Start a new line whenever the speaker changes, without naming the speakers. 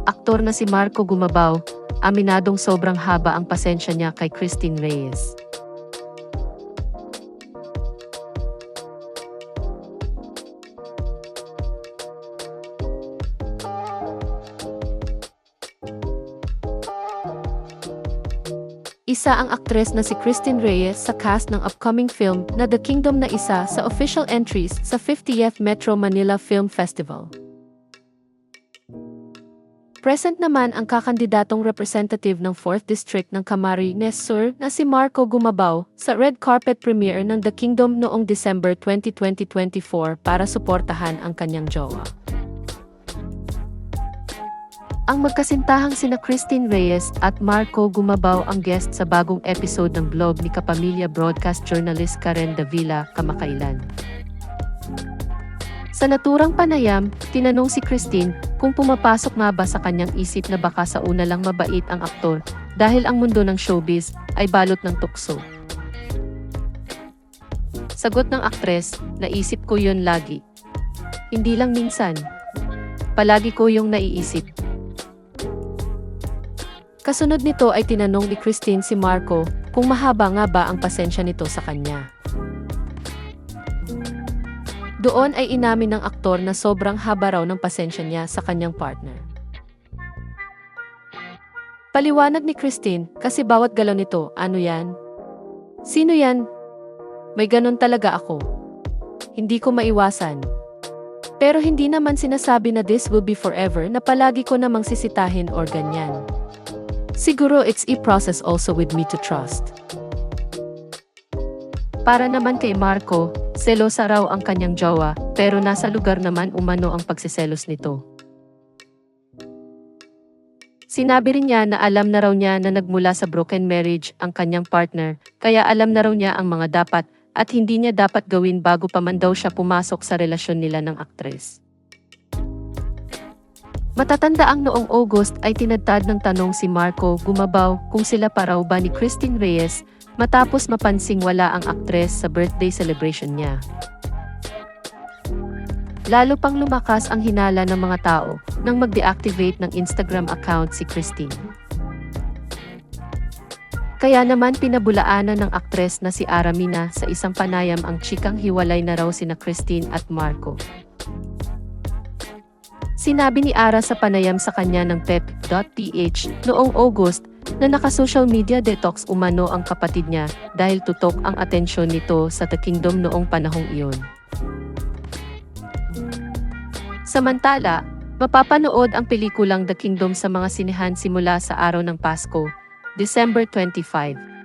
aktor na si Marco Gumabao, aminadong sobrang haba ang pasensya niya kay Christine Reyes. Isa ang aktres na si Christine Reyes sa cast ng upcoming film na The Kingdom na isa sa official entries sa 50th Metro Manila Film Festival. Present naman ang kakandidatong representative ng 4th District ng Camarines Sur na si Marco Gumabao sa red carpet premiere ng The Kingdom noong December 2024 para suportahan ang kanyang jowa. Ang magkasintahang sina Christine Reyes at Marco Gumabao ang guest sa bagong episode ng blog ni Kapamilya broadcast journalist Karen Davila kamakailan. Sa naturang panayam, tinanong si Christine kung pumapasok nga ba sa kanyang isip na baka sa una lang mabait ang aktor dahil ang mundo ng showbiz ay balot ng tukso. Sagot ng aktres, naisip ko yun lagi. Hindi lang minsan. Palagi ko yung naiisip. Kasunod nito ay tinanong ni Christine si Marco kung mahaba nga ba ang pasensya nito sa kanya. Doon ay inamin ng aktor na sobrang haba raw ng pasensya niya sa kanyang partner. Paliwanag ni Christine, kasi bawat galaw nito, ano yan? Sino yan? May ganun talaga ako. Hindi ko maiwasan. Pero hindi naman sinasabi na this will be forever na palagi ko namang sisitahin or ganyan. Siguro it's a process also with me to trust. Para naman kay Marco, selosa raw ang kanyang jowa, pero nasa lugar naman umano ang pagsiselos nito. Sinabi rin niya na alam na raw niya na nagmula sa broken marriage ang kanyang partner, kaya alam na raw niya ang mga dapat at hindi niya dapat gawin bago pa man daw siya pumasok sa relasyon nila ng aktres. Matatandaang noong August ay tinadtad ng tanong si Marco Gumabao kung sila pa raw ba ni Christine Reyes matapos mapansing wala ang aktres sa birthday celebration niya. Lalo pang lumakas ang hinala ng mga tao nang mag-deactivate ng Instagram account si Christine. Kaya naman pinabulaanan ng aktres na si Aramina sa isang panayam ang chikang hiwalay na raw sina Christine at Marco. Sinabi ni Ara sa panayam sa kanya ng pep.ph noong August na naka-social media detox umano ang kapatid niya dahil tutok ang atensyon nito sa The Kingdom noong panahong iyon. Samantala, mapapanood ang pelikulang The Kingdom sa mga sinehan simula sa araw ng Pasko, December 25.